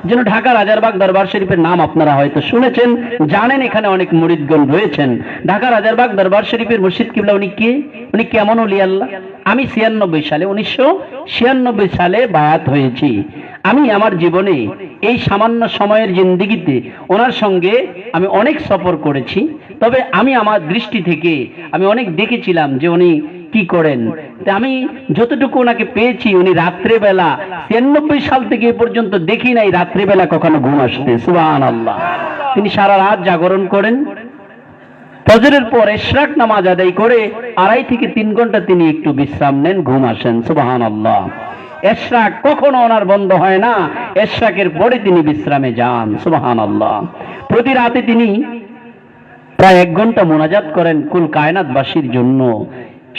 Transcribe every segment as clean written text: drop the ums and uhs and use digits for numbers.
যেন ঢাকা রাজারবাগ দরবার শরীফের নাম আপনারা হয়তো শুনেছেন, জানেন এখানে অনেক মুরিদগণ রয়েছেন। ঢাকা রাজারবাগ দরবার শরীফের মুর্শিদ কিবলা উনি কে, উনি কেমন ওলি আল্লাহ? আমি 1996 সালে বায়াত হয়েছি। আমি আমার জীবনে এই সামান্য সময়ের জিন্দেগিতে ওনার সঙ্গে আমি অনেক সফর করেছি। তবে আমি আমার দৃষ্টি থেকে আমি অনেক দেখেছিলাম যে উনি কি করেন। আমি যতটুকু ওনাকে পেয়েছি, উনি রাত্রেবেলা 93 সাল থেকে এ পর্যন্ত দেখি নাই রাত্রেবেলা কখনো ঘুম আসতে। সুবহানাল্লাহ। তিনি সারা রাত জাগরণ করেন, ফজরের পর ইশরাক নামাজ আদায় করে 2.5 থেকে 3 ঘন্টা তিনি একটু বিশ্রাম নেন, ঘুম আসেন। সুবহানাল্লাহ। ইশরাক কখনো ওনার বন্ধ হয় না, ইশরাকের পরে তিনি বিশ্রামে যান। সুবহানাল্লাহ। প্রতি রাতে তিনি প্রায় 1 ঘন্টা মোনাজাত করেন কুল কায়নাতবাসীর জন্য,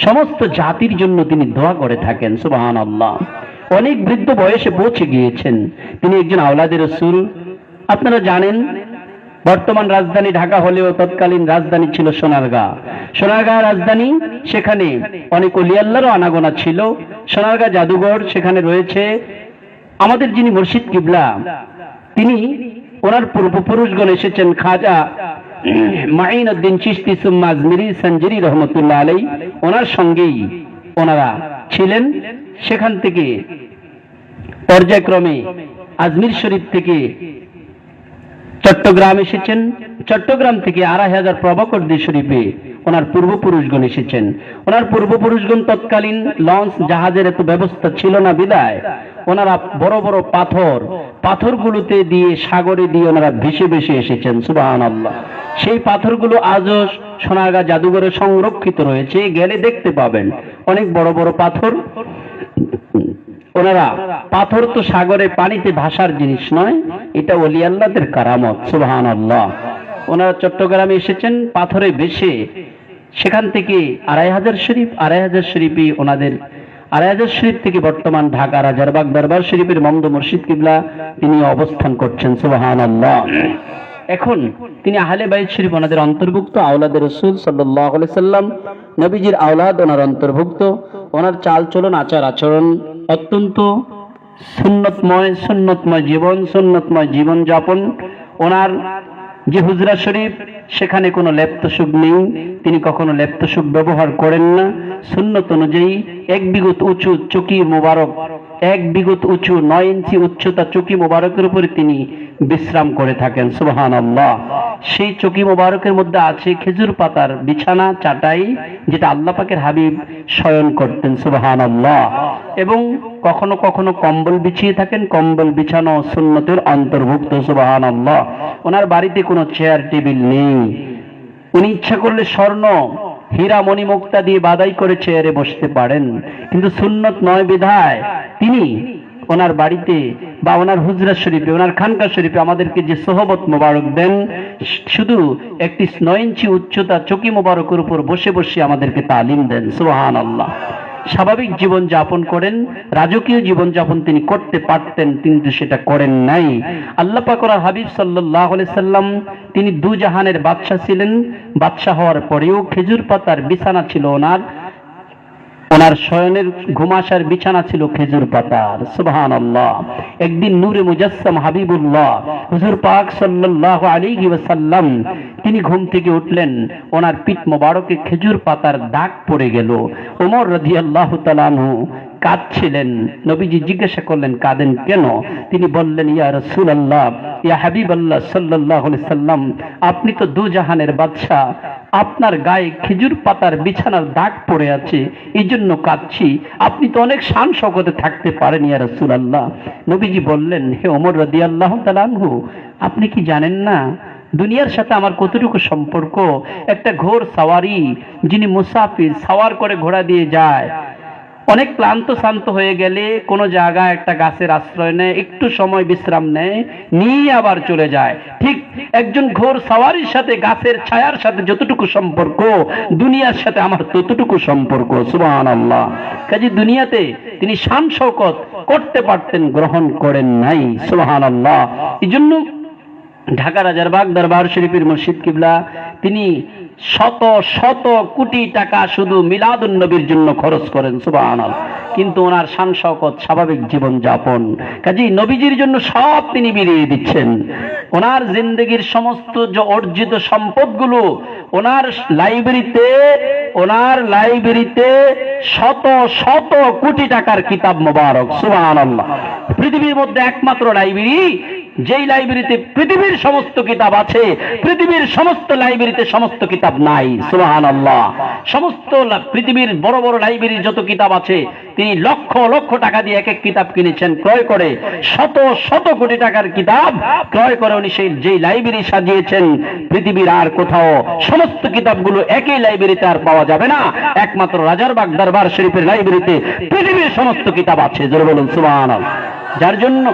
সমস্ত জাতির জন্য তিনি দোয়া করে থাকেন। সুবহানাল্লাহ। অনেক বৃদ্ধ বয়সে পৌঁছে গিয়েছেন। তিনি একজন আওলাদে রাসূল। আপনারা জানেন বর্তমান রাজধানী ঢাকা হলেও তৎকালীন রাজধানী ছিল সোনারগাঁ। সোনারগাঁ রাজধানী, সেখানে অনেক ওলি আল্লাহরও আনাগোনা ছিল। সোনারগাঁ জাদুঘর সেখানে রয়েছে। আমাদের যিনি মুর্শিদ কিবলা, তিনি ওনার পূর্বপুরুষগণ এসেছেন খাজা মাইনুদ্দিন চিশতি সুম্মা আজমিরি সঞ্জরি রহমতুল্লাহ আলাইহি, ওনার সঙ্গেই ওনারা ছিলেন। সেখান থেকে পর্যায়ক্রমে আজমির শরীফ থেকে চট্টগ্রাম এসেছেন। চট্টগ্রাম থেকে 2500 প্রভাকরদি শরীফে ওনার পূর্বপুরুষগণ এসেছেন। ওনার পূর্বপুরুষগণ তৎকালীন লঞ্চ জাহাজের এত ব্যবস্থা ছিল না বিদায় ওনারা বড় বড় পাথরগুলোতে দিয়ে সাগরে দিয়ে ওনারা ভেসে ভেসে এসেছেন। সুবহানাল্লাহ। সেই পাথরগুলো আজও সোনারগাঁ জাদুঘরে সংরক্ষিত রয়েছে, গেলে দেখতে পাবেন অনেক বড় বড় পাথর। ওনারা, পাথর তো সাগরে পানিতে ভাসার জিনিস নয়, এটা ওলি আল্লাহদের কারামত। সুবহানাল্লাহ। ওনারা চট্টগ্রামে এসেছেন পাথরে ভেসে। সেখান থেকে 2500 শরীফই ওনাদের, 2500 শরীফ থেকে বর্তমান ঢাকা রাজারবাগ দরবার শরীফের মমদু মুর্শিদ কিবলা তিনি অবস্থান করছেন। সুবহানাল্লাহ। এখন তিনি আহলে বাইত শরীফ ওনাদের অন্তর্ভুক্ত, আওলাদে রাসূল সাল্লাল্লাহু আলাইহি সাল্লাম নবীজির আওলাদ ওনার অন্তর্ভুক্ত। ওনার চাল চলন আচার আচরণ অত্যন্ত সুন্নতময় জীবন যাপন। ওনার যে হুজরা শরীফ, সেখানে কোনো লেপ্তসুখ নেই, তিনি কখনো লেপ্তসুখ ব্যবহার করেন না। সুন্নত অনুযায়ী 1 বিঘত উঁচু চকি মোবারক, 1 বিঘত উঁচু 9 ইঞ্চি উচ্চতা চকি মোবারকের উপরে তিনি বিশ্রাম করে থাকেন। সুবহানাল্লাহ। সেই চকি মোবারকের মধ্যে আছে খেজুর পাতার বিছানা চাটাই, যেটা আল্লাহ পাকের হাবিব শয়ন করতেন। সুবহানাল্লাহ। এবং কখনো কখনো কম্বল বিছিয়ে থাকেন, কম্বল বিছানো সুন্নতের অন্তর্ভুক্ত। সুবহানাল্লাহ। ওনার বাড়িতে কোনো চেয়ার টেবিল নেই। উনি ইচ্ছা করলে স্বর্ণ হীরা মণি মুক্তা দিয়ে বাদাই করে চেয়ারে বসতে পারেন, কিন্তু সুন্নত নয় বিধায় তিনি ওনার বাড়িতে বা ওনার হুজরা শরীফে, ওনার খানকা শরীফে আমাদেরকে যে সোহবত মোবারক দেন, শুধু একটি 9 ইঞ্চি উচ্চতা চকি মোবারকের উপর বসে বসে আমাদেরকে তালিম দেন। সুবহানাল্লাহ। স্বাভাবিক জীবন যাপন করেন, রাজকীয় জীবন যাপন তিনি করতে পারতেন, কিন্তু সেটা করেন নাই। আল্লাহ পাক ওর হাবিব সাল্লাল্লাহু আলাইহি সাল্লাম তিনি দু জাহানের বাদশা ছিলেন। বাদশা হওয়ার পরেও খেজুর পাতার বিছানা ছিল ওনার শয়নের ঘুমাসার বিছানা ছিল খেজুর পাতার। সুবহানাল্লাহ। একদিন নূরে মুজাসসাম হাবিবুল্লাহ হুজুর পাক সাল্লাল্লাহু আলাইহি ওয়াসাল্লাম তিনি ঘুম থেকে উঠলেন, ওনার পিঠ মোবারকে খেজুর পাতার দাগ পড়ে গেল। ওমর রাদিয়াল্লাহু তাআলা আনহু কাঁদছিলেন। নবীজি জিজ্ঞাসা করলেন, কাঁদেন কেন? তিনি বললেন, ইয়া রাসূলুল্লাহ, ইয়া হাবিবাল্লাহ সাল্লাল্লাহু আলাইহি সাল্লাম, আপনি তো দু জাহানের বাদশা, আপনার গায়ে খেজুর পাতার বিছানার দাগ পড়ে আছে, এই জন্য কাঁদছি। আপনি তো অনেক শান শওকতে থাকতে পারেন ইয়া রাসূলুল্লাহ। নবীজি বললেন, হে ওমর রাদিয়াল্লাহু তাআলা আনহু, আপনি কি জানেন না দুনিয়ার সাথে আমার কতটুকু সম্পর্ক? একটা ঘোড় সাওয়ারি, যিনি মুসাফির সাওয়ার করে ঘোড়া দিয়ে যায়, অনেক ক্লান্ত শান্ত হয়ে গেলে কোনো জায়গায় একটা গাছের আশ্রয় নেয়, একটু সময় বিশ্রাম নেয়, নিয়ে আবার চলে যায়। ঠিক একজন ঘোড় সাওয়ারির সাথে গাছের ছায়ার সাথে যতটুকু সম্পর্ক, দুনিয়ার সাথে আমার ততটুকু সম্পর্ক। সুবহানাল্লাহ। কাজে দুনিয়াতে তিনি শান শওকত করতে পারতেন, গ্রহণ করেন নাই। সুবহানাল্লাহ। এই জন্য ঢাকা রাজারবাগ দরবার শরীফের মুর্শিদ কিবলা তিনি শত শত কোটি টাকা শুধু মিলাদুন নবীর জন্য খরচ করেন, সুবহানাল্লাহ। কিন্তু ওনার শান শওকত, স্বাভাবিক জীবন যাপন, কাজেই নবীজির জন্য সব তিনি বিলিয়ে দিচ্ছেন। ওনার জিন্দগির সমস্ত যে অর্জিত সম্পদগুলো ওনার লাইব্রেরিতে শত শত কোটি টাকার কিতাব মোবারক, সুবহানাল্লাহ। পৃথিবীর মধ্যে একমাত্র লাইব্রেরি, যেই লাইব্রেরিতে পৃথিবীর সমস্ত কিতাব আছে, পৃথিবীর সমস্ত লাইব্রেরিতে সমস্ত কিতাব নাই, সুবহানাল্লাহ। সমস্ত পৃথিবীর বড় বড় লাইব্রেরির যত কিতাব আছে তিনি লক্ষ লক্ষ টাকা দিয়ে এক এক কিতাব কিনেছেন, ক্রয় করে শত শত কোটি টাকার কিতাব ক্রয় করে উনি সেই যেই লাইব্রেরি সাজিয়েছেন, পৃথিবীর আর কোথাও সমস্ত কিতাবগুলো একই লাইব্রেরিতে আর পাওয়া যাবে না, একমাত্র রাজারবাগ দরবার শরীফের লাইব্রেরিতে পৃথিবীর সমস্ত কিতাব আছে, জোরে বলুন সুবহানাল্লাহ। যার জন্য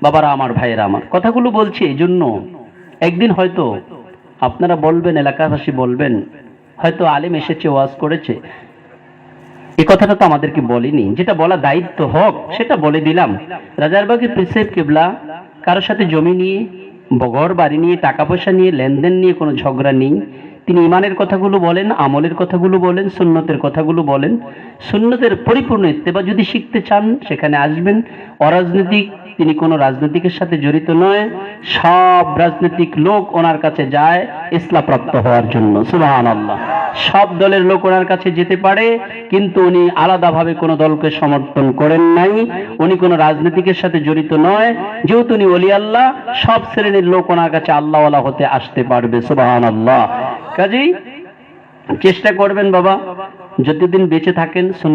বাবারা আমার, ভাইয়েরা আমার, কথাগুলো বলছি এই জন্য, একদিন হয়তো আপনারা বলবেন, এলাকাবাসী বলবেন, হয়তো আলেম এসেছে, ওয়াজ করেছে, এই কথাটা তো আমাদেরকে বলেনি, যেটা বলা দায়িত্ব হোক সেটা বলে দিলাম। রাজারবাগের পীর সাহেব কিবলা কারোর সাথে জমি নিয়ে, ঘর বাড়ি নিয়ে, টাকা পয়সা নিয়ে, লেনদেন নিয়ে কোনো ঝগড়া নেই। তিনি ইমানের কথাগুলো বলেন, আমলের কথাগুলো বলেন, সুন্নতের কথাগুলো বলেন। সুন্নতের পরিপূর্ণ ইত্তেবা যদি শিখতে চান সেখানে আসবেন। অরাজনৈতিক, তিনি কোনো রাজনীতিকের সাথে জড়িত নয়। সব রাজনৈতিক লোক ওনার কাছে যায় ইসলাম প্রাপ্ত হওয়ার জন্য, সুবহানাল্লাহ। সব দলের লোক ওনার কাছে যেতে পারে, কিন্তু উনি আলাদাভাবে কোনো দলকে সমর্থন করেন নাই। উনি কোনো রাজনীতিকের সাথে জড়িত নয়। যেহেতু উনি ওলি আল্লাহ, সব শ্রেণীর লোক ওনার কাছে আল্লাহওয়ালা হতে আসতে পারবে, সুবহানাল্লাহ। কাজেই চেষ্টা করবেন বাবা, যতদিন বেঁচে থাকেন